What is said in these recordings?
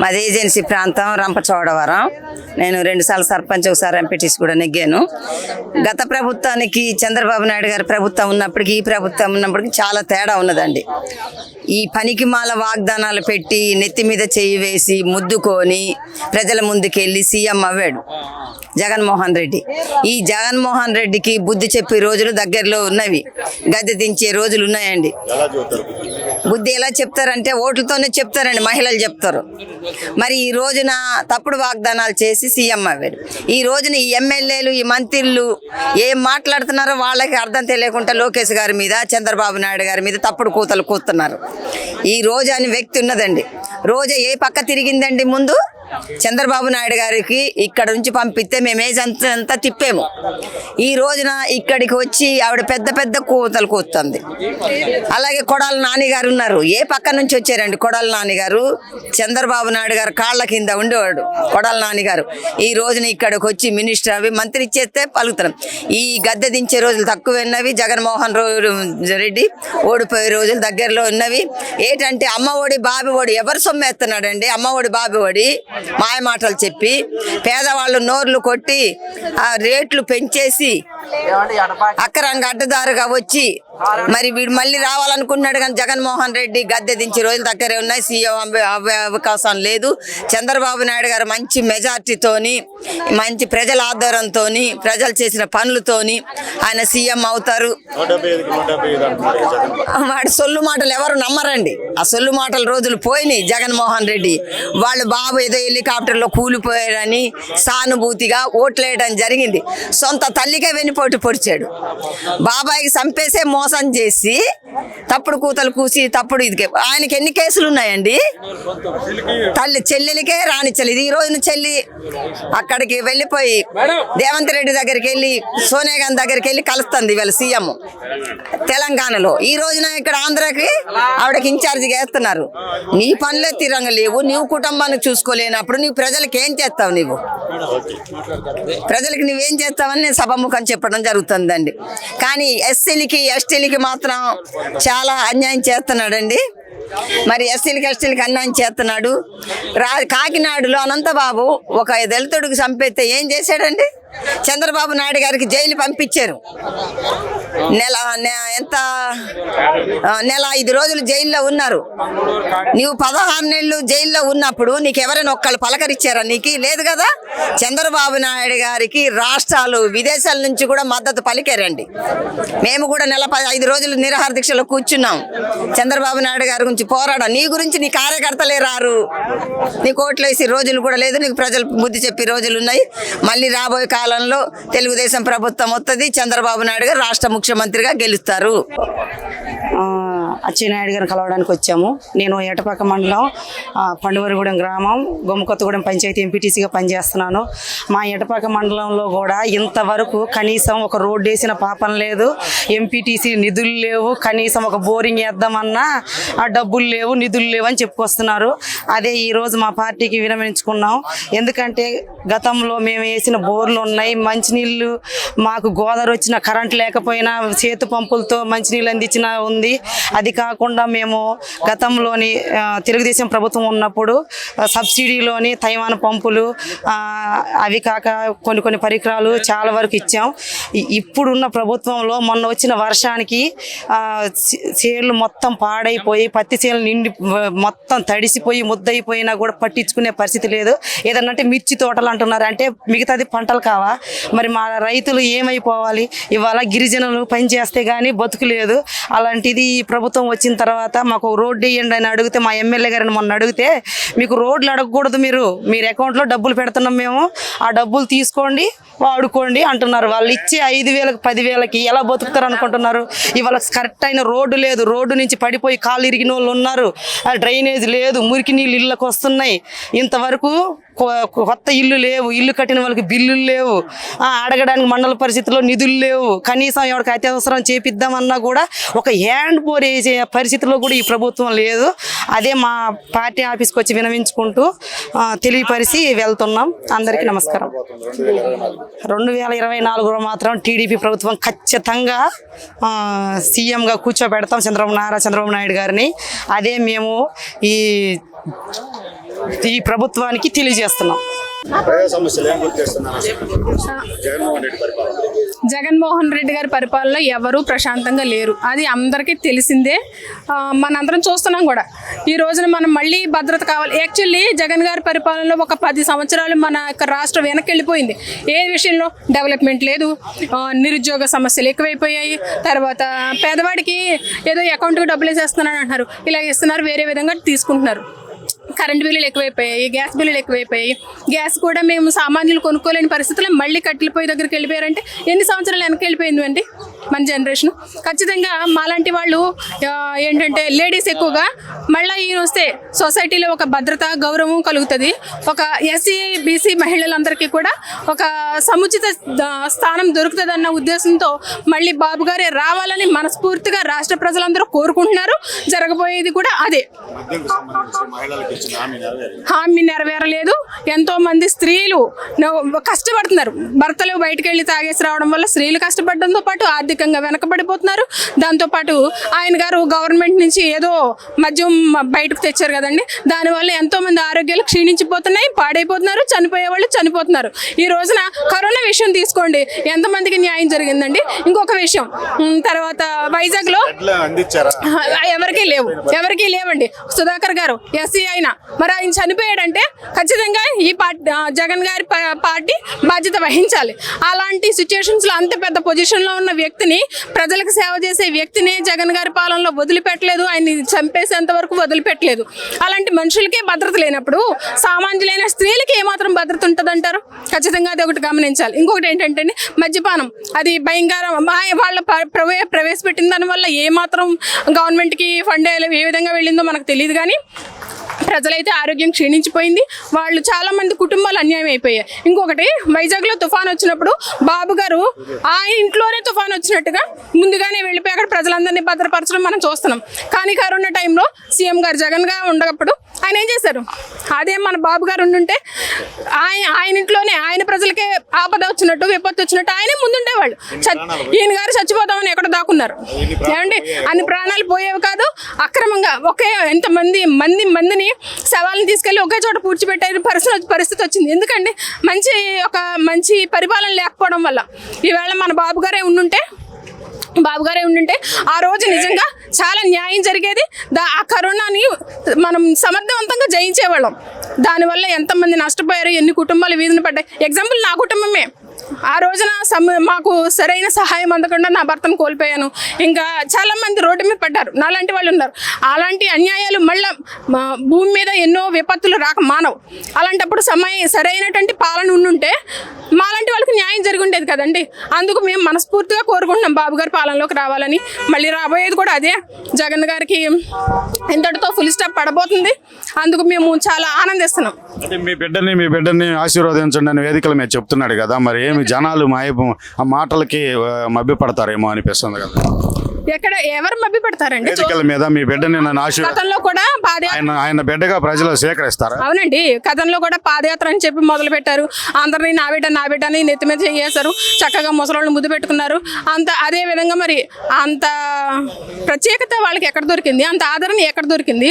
మాది ఏజెన్సీ ప్రాంతం రంపచోడవరం. నేను 2 సార్లు సర్పంచ్, ఒకసారి ఎంపీటీసీ కూడా నెగ్గాను. గత ప్రభుత్వానికి చంద్రబాబు నాయుడు గారి ప్రభుత్వం ఉన్నప్పటికీ ఈ ప్రభుత్వం ఉన్నప్పటికీ చాలా తేడా ఉన్నదండి. ఈ పనికిమాల వాగ్దానాలు పెట్టి నెత్తి మీద చేయి వేసి ముద్దుకొని ప్రజల ముందుకెళ్ళి సీఎం అవ్వాడు జగన్మోహన్ రెడ్డి. ఈ జగన్మోహన్ రెడ్డికి బుద్ధి చెప్పే రోజులు దగ్గరలో ఉన్నవి, గద్దె దించే రోజులు ఉన్నాయండి. బుద్ధి ఎలా చెప్తారంటే ఓట్లతోనే చెప్తారండి, మహిళలు చెప్తారు. మరి ఈ రోజున తప్పుడు వాగ్దానాలు చేసి సీఎం అవ్వాడు. ఈ రోజున ఈ ఎమ్మెల్యేలు, ఈ మంత్రులు ఏం మాట్లాడుతున్నారో వాళ్ళకి అర్థం తెలియకుండా లోకేష్ గారి మీద, చంద్రబాబు నాయుడు గారి మీద తప్పుడు కూతలు కూతున్నారు. ఈ రోజా అని వ్యక్తి ఉన్నదండి. రోజా ఏ పక్క తిరిగిందండి? ముందు చంద్రబాబు నాయుడు గారికి ఇక్కడ నుంచి పంపిస్తే మేము ఏజంతా తిప్పాము. ఈ రోజున ఇక్కడికి వచ్చి ఆవిడ పెద్ద పెద్ద కూతలు కూస్తుంది. అలాగే కొడాల నాని గారు ఉన్నారు. ఏ పక్క నుంచి వచ్చారండి కొడాల నాని గారు? చంద్రబాబు నాయుడు గారు కాళ్ళ కింద ఉండేవాడు కొడాల నాని గారు. ఈ రోజున ఇక్కడికి వచ్చి మినిస్టర్ అవి మంత్రి ఇచ్చేస్తే పలుకుతున్నాం. ఈ గద్దె దించే రోజులు తక్కువ ఉన్నవి. జగన్మోహన్ రెడ్డి ఓడిపోయే రోజులు దగ్గరలో ఉన్నవి. ఏంటంటే అమ్మ ఒడి, బాబి ఒడి ఎవరు సొమ్మేస్తున్నాడండి? అమ్మ ఒడి, బాబి ఒడి మాయ మాటలు చెప్పి పేదవాళ్ళు నోర్లు కొట్టి ఆ రేట్లు పెంచేసి అక్కరంగా అడ్డదారుగా వచ్చి మరి వీడు మళ్ళీ రావాలనుకుంటున్నాడు. కానీ జగన్మోహన్ రెడ్డి గద్దె దించే రోజులు దగ్గరే ఉన్నాయి. సీఎం అవ్వే అవకాశం లేదు. చంద్రబాబు నాయుడు గారు మంచి మెజార్టీతోని, మంచి ప్రజల ఆధ్వర్యంతో, ప్రజలు చేసిన పనులతోని ఆయన సీఎం అవుతారు. వాడి సొల్లు మాటలు ఎవరు నమ్మరండి. ఆ సొల్లు మాటల రోజులు పోయినాయి. జగన్మోహన్ రెడ్డి వాళ్ళు బాబు ఏదో హెలికాప్టర్లో కూలిపోయారని సానుభూతిగా ఓట్లేయడం జరిగింది. సొంత తల్లికే వెన్నుపోటు పొడిచాడు. బాబాయికి చంపేసే మోసం చేసి తప్పుడు కూతలు కూసి తప్పుడు ఇది. ఆయనకి ఎన్ని కేసులు ఉన్నాయండి? తల్లి చెల్లెలికే రానిచ్చలేదు. ఈ రోజున చెల్లి అక్కడికి వెళ్ళిపోయి రేవంత్ రెడ్డి దగ్గరికి వెళ్ళి, సోనియా గాంధీ దగ్గరికి వెళ్ళి కలుస్తుంది వీళ్ళ సీఎం తెలంగాణలో. ఈ రోజున ఇక్కడ ఆంధ్రాకి ఆవిడకి ఇన్ఛార్జిగా వేస్తున్నారు. నీ పనులే తీరంగా లేవు. నీవు కుటుంబాన్ని చూసుకోలేనప్పుడు నీవు ప్రజలకు ఏం చేస్తావు? నీవు ప్రజలకు నువ్వేం చేస్తావని నేను సభాముఖం చెప్పడం జరుగుతుందండి. కానీ ఎస్సీలకి, ఎస్టీలకి మాత్రం చాలా అన్యాయం చేస్తున్నాడండి. మరి ఎస్సీలకి, ఎస్టీలకి అన్యాయం చేస్తున్నాడు. కాకినాడలో అనంతబాబు ఒక దళితుడికి చంపేస్తే ఏం చేశాడండి? చంద్రబాబు నాయుడు గారికి జైలు పంపించారు. నెల 5 రోజులు జైల్లో ఉన్నారు. నీవు 16 నెలలు జైల్లో ఉన్నప్పుడు నీకు ఎవరైనా ఒక్కళ్ళు పలకరించారా? నీకు లేదు కదా. చంద్రబాబు నాయుడు గారికి రాష్ట్రాలు, విదేశాల నుంచి కూడా మద్దతు పలికారండి. మేము కూడా నెల 5 రోజులు నిరాహార దీక్షలో కూర్చున్నాం. చంద్రబాబు నాయుడు గారి గురించి పోరాడం. నీ గురించి నీ కార్యకర్తలే రారు. నీకు ఓట్లు వేసి రోజులు కూడా లేదు. నీకు ప్రజలు బుద్ధి చెప్పి రోజులు ఉన్నాయి. మళ్ళీ రాబోయే కాలంలో తెలుగుదేశం ప్రభుత్వం వస్తుంది. చంద్రబాబు నాయుడు గారు రాష్ట్ర ముఖ్యమంత్రిగా గెలుస్తారు. అచ్చెన్నాయుడు గారిని కలవడానికి వచ్చాము. నేను ఏటపాక మండలం పండువరిగూడెం గ్రామం గొమ్మకొత్తగూడెం పంచాయతీ ఎంపీటీసీగా పనిచేస్తున్నాను. మా ఏటపాక మండలంలో కూడా ఇంతవరకు కనీసం ఒక రోడ్డు వేసిన పాపం లేదు. ఎంపీటీసీ నిధులు లేవు. కనీసం ఒక బోరింగ్ వేద్దామన్నా ఆ డబ్బులు లేవు, నిధులు లేవు అని చెప్పుకొస్తున్నారు. అదే ఈరోజు మా పార్టీకి విరమించుకున్నాం. ఎందుకంటే గతంలో మేము వేసిన బోర్లు ఉన్నాయి, మంచినీళ్ళు మాకు గోదావరి వచ్చిన కరెంట్ లేకపోయినా చేతు పంపులతో మంచినీళ్ళు అందించిన ఉంది. అది కాకుండా మేము గతంలోని తెలుగుదేశం ప్రభుత్వం ఉన్నప్పుడు సబ్సిడీలోని తైవాన పంపులు, అవి కాక కొన్ని పరికరాలు చాలా వరకు ఇచ్చాం. ఇప్పుడున్న ప్రభుత్వంలో మొన్న వచ్చిన వర్షానికి చేలు మొత్తం పాడైపోయి, పత్తి చేలు నిండి మొత్తం తడిసిపోయి ముద్దయిపోయినా కూడా పట్టించుకునే పరిస్థితి లేదు. ఏదన్నంటే మిర్చి తోటలు అంటున్నారు. అంటే మిగతాది పంటలు కావా? మరి మా రైతులు ఏమైపోవాలి? ఇవాళ గిరిజనులు పని చేస్తే కానీ బతుకులేదు. అలాంటిది ఈ ప్రభుత్వం వచ్చిన తర్వాత మాకు రోడ్డు వేయండి అని అడిగితే, మా ఎమ్మెల్యే గారిని మొన్న అడిగితే, మీకు రోడ్లు అడగకూడదు, మీరు అకౌంట్లో డబ్బులు పెడుతున్నాం మేము, ఆ డబ్బులు తీసుకోండి వాడుకోండి అంటున్నారు. వాళ్ళు ఇచ్చే 5,000కి 10,000కి ఎలా బతుకుతారు అనుకుంటున్నారు? ఇవాళ కరెక్ట్ అయిన రోడ్డు లేదు. రోడ్డు నుంచి పడిపోయి కాళ్ళు ఇరిగిన వాళ్ళు ఉన్నారు. డ్రైనేజ్ లేదు, మురికి నీళ్ళు ఇళ్ళకి వస్తున్నాయి. ఇంతవరకు కొత్త ఇల్లు లేవు. ఇల్లు కట్టిన వాళ్ళకి బిల్లులు లేవు. అడగడానికి మండల పరిస్థితుల్లో నిధులు లేవు. కనీసం ఎవరికి అత్యవసరం చేపిద్దామన్నా కూడా ఒక హ్యాండ్ బోర్ వేసే పరిస్థితిలో కూడా ఈ ప్రభుత్వం లేదు. అదే మా పార్టీ ఆఫీస్కి వచ్చి వినవించుకుంటూ తెలియపరిచి వెళ్తున్నాం. అందరికీ నమస్కారం. 2024లో మాత్రం టీడీపీ ప్రభుత్వం ఖచ్చితంగా సీఎంగా కూర్చోబెడతాం చంద్రబాబు నాయుడు గారిని. అదే మేము ఈ ఈ ప్రభుత్వానికి తెలియజేస్తున్నాం. ప్రజా సమస్యలు ఏం గుర్తిస్తున్నారు జగన్మోహన్ రెడ్డి పరిపాలన? జగన్మోహన్ రెడ్డి గారి పరిపాలనలో ఎవరూ ప్రశాంతంగా లేరు, అది అందరికీ తెలిసిందే. మనందరం చూస్తున్నాం కూడా. ఈ రోజున మనం మళ్ళీ భద్రత కావాలి. యాక్చువల్లీ జగన్ గారి పరిపాలనలో ఒక 10 సంవత్సరాలు మన యొక్క రాష్ట్రం వెనక్కి వెళ్ళిపోయింది. ఏ విషయంలో డెవలప్మెంట్ లేదు, నిరుద్యోగ సమస్యలు ఎక్కువైపోయాయి. తర్వాత పేదవాడికి ఏదో అకౌంట్కి డబ్బులు వేసేస్తున్నారని అంటున్నారు, ఇలా ఇస్తున్నారు, వేరే విధంగా తీసుకుంటున్నారు. కరెంట్ బిల్లులు ఎక్కువైపోయాయి, గ్యాస్ బిల్లులు ఎక్కువైపోయాయి. గ్యాస్ కూడా మేము సామాన్యులు కొనుక్కోలేని పరిస్థితుల్లో మళ్ళీ కట్టెల పొయ్యి దగ్గరికి వెళ్ళిపోయారంటే ఎన్ని సంవత్సరాలు వెనక్కి వెళ్ళిపోయింది అండి మన జనరేషన్. ఖచ్చితంగా మాలాంటి వాళ్ళు ఏంటంటే లేడీస్ ఎక్కువగా మళ్ళీ ఈయన వస్తే సొసైటీలో ఒక భద్రత, గౌరవం కలుగుతుంది. ఒక ఎస్సీ బీసీ మహిళలందరికీ కూడా ఒక సముచిత స్థానం దొరుకుతుందన్న ఉద్దేశంతో మళ్ళీ బాబు గారే రావాలని మనస్ఫూర్తిగా రాష్ట్ర ప్రజలందరూ కోరుకుంటున్నారు. జరగబోయేది కూడా అదే. మద్యంకు సంబంధించి మహిళలకు ఇచ్చిన హామీ నెరవేరలేదు. ఎంతో మంది స్త్రీలు కష్టపడుతున్నారు. భర్తలు బయటకు వెళ్ళి తాగేసి రావడం వల్ల స్త్రీలు కష్టపడడంతో పాటు ఆర్థికంగా వెనకబడిపోతున్నారు. దాంతోపాటు ఆయన గారు గవర్నమెంట్ నుంచి ఏదో మద్యం బయటకు తెచ్చారు కదండి, దానివల్ల ఎంతో మంది ఆరోగ్యాలు క్షీణించిపోతున్నాయి, పాడైపోతున్నారు, చనిపోయే వాళ్ళు చనిపోతున్నారు. ఈ రోజున కరోనా విషయం తీసుకోండి, ఎంతమందికి న్యాయం జరిగిందండి. ఇంకొక విషయం, తర్వాత వైజాగ్లో ఎవరికీ లేవండి. సుధాకర్ గారు ఎస్సీ అయినా మరి ఆయన చనిపోయాడంటే ఖచ్చితంగా ఈ జగన్ గారి పార్టీ బాధ్యత వహించాలి. అలాంటి సిచ్యుయేషన్స్లో అంత పెద్ద పొజిషన్లో ఉన్న వ్యక్తిని, ప్రజలకు సేవ చేసే వ్యక్తిని జగన్ గారి పాలనలో వదిలిపెట్టలేదు, ఆయన్ని చంపేసేంత వరకు వదిలిపెట్టలేదు. అలాంటి మనుషులకే భద్రత లేనప్పుడు సామాన్యులైన స్త్రీలకి ఏమాత్రం భద్రత ఉంటుందంటారు? ఖచ్చితంగా అది ఒకటి గమనించాలి. ఇంకొకటి ఏంటంటే మద్యపానం, అది భయంకరం. వాళ్ళ ప్రవేశపెట్టిన దానివల్ల ఏమాత్రం గవర్నమెంట్కి ఫండ్ ఏ విధంగా వెళ్ళిందో మనకు తెలియదు, కానీ ప్రజలైతే ఆరోగ్యం క్షీణించిపోయింది. వాళ్ళు చాలామంది కుటుంబాలు అన్యాయం అయిపోయాయి. ఇంకొకటి, వైజాగ్లో తుఫాన్ వచ్చినప్పుడు బాబు గారు ఆయన ఇంట్లోనే తుఫాన్ వచ్చినట్టుగా ముందుగానే వెళ్ళిపోయి అక్కడ ప్రజలందరినీ భద్రపరచడం మనం చూస్తున్నాం. కానీ కరోనా టైంలో సీఎం గారు జగన్గా ఉండేటప్పుడు ఆయన ఏం చేశారు? అదే మన బాబు గారు ఉండుంటే ఆయన ఇంట్లోనే ఆయన ప్రజలకే ఆపద వచ్చినట్టు, విపత్తు వచ్చినట్టు ఆయనే ముందుండేవాళ్ళు. ఈయన గారు చచ్చిపోతామని ఎక్కడ దాక్కున్నారు ఏమండి? అన్ని ప్రాణాలు పోయేవి కాదు. అక్రమంగా మందిని శవాలను తీసుకెళ్లి ఒకే చోట పూడ్చిపెట్టే పరిస్థితి వచ్చింది. ఎందుకండి? మంచి పరిపాలన లేకపోవడం వల్ల. ఈవేళ మన బాబు గారే ఉండుంటే ఆ రోజు నిజంగా చాలా న్యాయం జరిగేది. ఆ కరోనాని మనం సమర్థవంతంగా జయించేవాళ్ళం. దానివల్ల ఎంతమంది నష్టపోయారు, ఎన్ని కుటుంబాలు వీధిన పడ్డాయి. ఎగ్జాంపుల్ నా కుటుంబమే. ఆ రోజున మాకు సరైన సహాయం అందకుండా నా భర్తను కోల్పోయాను. ఇంకా చాలామంది రోడ్డు మీద పడ్డారు, నాలాంటి వాళ్ళు ఉన్నారు. అలాంటి అన్యాయాలు మళ్ళీ భూమి మీద ఎన్నో విపత్తులు రాక మానవు. అలాంటప్పుడు సరైనటువంటి పాలన ఉండుంటే మాలాంటి వాళ్ళకి న్యాయం జరిగి ఉండేది కదండి. అందుకు మేము మనస్ఫూర్తిగా కోరుకుంటున్నాం బాబు గారి పాలనలోకి రావాలని. మళ్ళీ రాబోయేది కూడా అదే. జగన్ గారికి ఇంతటితో ఫుల్ స్టాప్ పడబోతుంది. అందుకు మేము చాలా ఆనందిస్తున్నాం. అంటే మీ బిడ్డని ఆశీర్వదించండి అని వేదికల మీద చెప్తున్నాడు కదా, మరి ఏమి జనాలు ఆ మాటలకి మభ్యపడతారేమో అనిపిస్తుంది కదా. ఎవరు మభ్య పెడతారండి? వేదికల మీద మీ బిడ్డని గతంలో కూడా ఆయన బిడ్డగా ప్రజలు స్వీకరిస్తారు. అవునండి, గతంలో కూడా పాదయాత్ర అని చెప్పి మొదలు పెట్టారు. అందరినీ నా బిడ్డ అని నెత్తి మీద చేశారు. చక్కగా ముసలోళ్ళు ముద్దు పెట్టుకున్నారు. అదే విధంగా మరి అంత ప్రత్యేకత వాళ్ళకి ఎక్కడ దొరికింది? అంత ఆదరణ ఎక్కడ దొరికింది?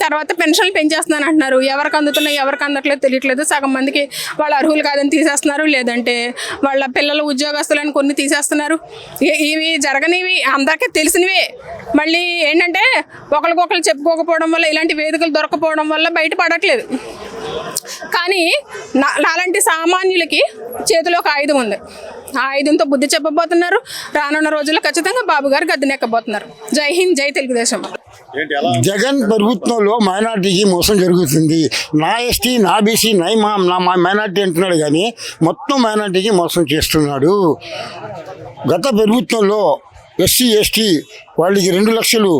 తర్వాత పెన్షన్లు పెంచేస్తున్నాను అంటున్నారు. ఎవరికి అందుతున్నాయి, ఎవరికి అందట్లేదు తెలియట్లేదు. సగం మందికి వాళ్ళ అర్హులు కాదని తీసేస్తున్నారు, లేదంటే వాళ్ళ పిల్లలు ఉద్యోగస్తులని కొన్ని తీసేస్తున్నారు. ఇవి జరగనివి, అందరికీ తెలిసినవే. మళ్ళీ ఏంటంటే ఒకరికొకరు చెప్పుకోకపోవడం వల్ల, ఇలాంటి వేదికలు దొరకపోవడం వల్ల బయటపడట్లేదు. కానీ నాలాంటి సామాన్యులకి చేతిలో ఒక ఆయుధం ఉంది. ఆ ఆయుధంతో బుద్ధి చెప్పబోతున్నారు. రానున్న రోజుల్లో ఖచ్చితంగా బాబు గారు గద్దెనెక్కబోతున్నారు. జై హింద్, జై తెలుగుదేశం. జగన్ ప్రభుత్వంలో మైనార్టీకి మోసం జరుగుతుంది. నా ఎస్టీ, నా బీసీ, నా మైనార్టీ అంటున్నాడు, కానీ మొత్తం మైనార్టీకి మోసం చేస్తున్నాడు. గత ప్రభుత్వంలో ఎస్సీ ఎస్టీ వాళ్ళకి 2 లక్షలు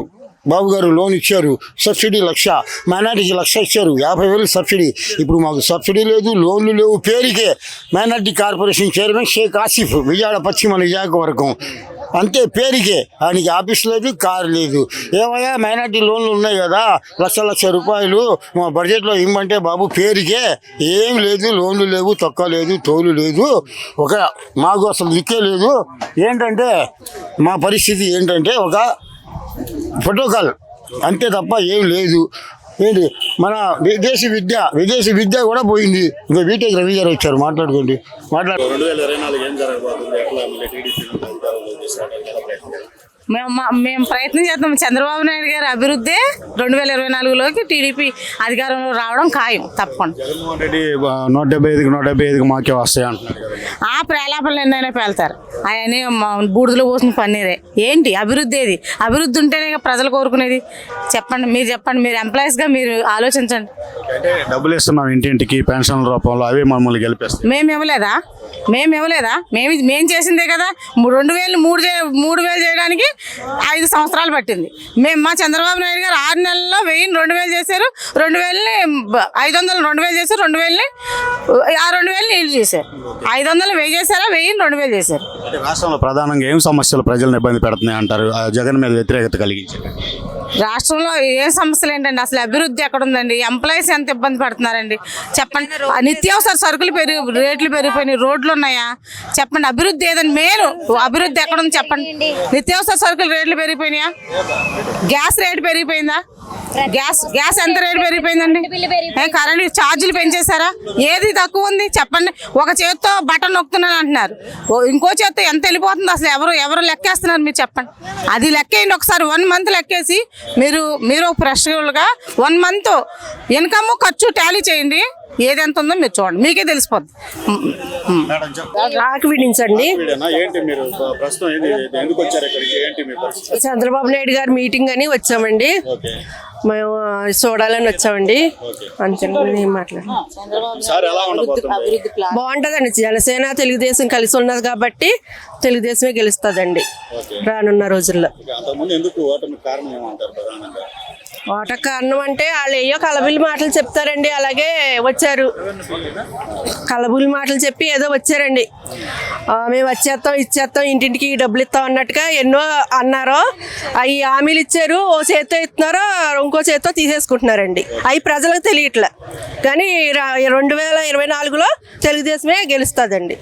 బాబు గారు లోన్ ఇచ్చారు. సబ్సిడీ 1,00,000, మైనార్టీకి 1,00,000 ఇచ్చారు. 50,000 సబ్సిడీ. ఇప్పుడు మాకు సబ్సిడీ లేదు, లోన్లు లేవు. పేరుకే minority corporation chairman Sheikh Asif, Vijayawada పశ్చిమ నియోజకవర్గం. అంతే పేరుకే. ఆయనకి ఆఫీస్ లేదు, కారు లేదు. ఏమయ్యా మైనార్టీ లోన్లు ఉన్నాయి కదా, 1,00,000 రూపాయలు మా బడ్జెట్లో ఇవ్వమంటే బాబు పేరుకే ఏం లేదు. లోన్లు లేవు, తొక్క లేదు, తోలు లేదు. మాకు అసలు దిక్కే లేదు. ఏంటంటే మా పరిస్థితి ఏంటంటే ఒక ఫోటోకాల్ అంతే తప్ప ఏం లేదు. ఏంటి మన విదేశీ విద్య కూడా పోయింది. ఇంకా బీటెక్ రవి గారు వచ్చారు, మాట్లాడుకోండి. 2024 ఏం జరగబోతుంది? ఎట్లా మళ్ళీ టీడీపీ మేము ప్రయత్నం చేద్దాం. చంద్రబాబు నాయుడు గారి అభివృద్ధి 2024లోకి టీడీపీ అధికారంలో రావడం ఖాయం తప్పకుండా. జగన్మోహన్ రెడ్డి 175కి మాకే వస్తాయి అంటున్నారు కదా. ఆ ప్రేలాపనలు ఎన్నైనా పేలుతారు. అవన్నీ బూడిదలో పోసిన పన్నీరే. ఏంటి అభివృద్ధి? ఏది అభివృద్ధి ఉంటేనే ప్రజలు కోరుకునేది? చెప్పండి, మీరు ఎంప్లాయీస్గా మీరు ఆలోచించండి. అంటే డబ్బులు ఇస్తున్నాం ఇంటింటికి పెన్షన్ల రూపంలో, అవి మమ్మల్ని గెలిపిస్తాం. మేము ఇవ్వలేదా? మేము చేసిందే కదా. 3,000 చేయడానికి 5 సంవత్సరాలు పట్టింది. మా చంద్రబాబు నాయుడు గారు 6 నెలల్లో 1000 2,000 చేశారు. 2,000ని 500 2,000 చేశారు. 2,000ని 2,000 వీళ్ళు చేశారు. 500 1000 చేశారా? 1000 2,000 చేశారు. అంటే రాష్ట్రంలో ప్రధానంగా ఏం సమస్యలు ప్రజలను ఇబ్బంది పెడుతున్నాయి అంటారు జగన్ మీద వ్యతిరేకత కలిగించి? రాష్ట్రంలో ఏ సమస్యలు ఏంటండి? అసలు అభివృద్ధి ఎక్కడ ఉందండి? ఎంప్లాయీస్ ఎంత ఇబ్బంది పడుతున్నారండి చెప్పండి. నిత్యావసర సరుకులు రేట్లు పెరిగిపోయినాయి. రోడ్లు ఉన్నాయా చెప్పండి? అభివృద్ధి ఏదండి? మెయిన్ అభివృద్ధి ఎక్కడ ఉంది చెప్పండి? నిత్యావసర సరుకులు రేట్లు పెరిగిపోయినాయా? గ్యాస్ రేటు పెరిగిపోయిందా? గ్యాస్ ఎంత రేటు పెరిగిపోయిందండి? కరెంట్ ఛార్జీలు పెంచేశారా? ఏది తక్కువ ఉంది చెప్పండి? ఒక చేత్తో బటన్ నొక్కుతున్నాను అంటున్నారు, ఇంకో చేత్తో ఎంత వెళ్ళిపోతుంది? అసలు ఎవరు లెక్కేస్తున్నారు మీరు చెప్పండి? అది లెక్కేయండి ఒకసారి. 1 మంత్ లెక్కేసి మీరు ఫ్రెష్గా 1 మంత్ ఇన్కమ్ ఖర్చు టాలీ చేయండి. ఏది ఎంత ఉందో మీరు చూడండి, మీకే తెలిసిపోద్ది. రాకవిడించండి. ఏంటి మీరు ప్రస్తుతం ఎందుకు వచ్చారు ఇక్కడికి? ఏంటి మీ పరిస్థితి? చంద్రబాబు నాయుడు గారి మీటింగ్ అని వచ్చామండి. మేము చూడాలని వచ్చామండి. అంతే మాట్లాడు. బాగుంటుందండి. జనసేన తెలుగుదేశం కలిసి ఉన్నది కాబట్టి తెలుగుదేశమే గెలుస్తుందండి రానున్న రోజుల్లో. ఓట కారణం అంటే వాళ్ళు ఏయో కలబుల్లి మాటలు చెప్తారండి. అలాగే వచ్చారు, కలబుల్లి మాటలు చెప్పి ఏదో వచ్చారండి. మేము ఇచ్చేస్తాం ఇంటింటికి డబ్బులు ఇస్తాం అన్నట్టుగా ఎన్నో అన్నారో అవి హామీలు ఇచ్చారు. ఓ చేత్తో ఇస్తున్నారో ఇంకో చేత్తో తీసేసుకుంటున్నారండి. అవి ప్రజలకు తెలియట్లే. కానీ 2024లో తెలుగుదేశమే గెలుస్తుందండి.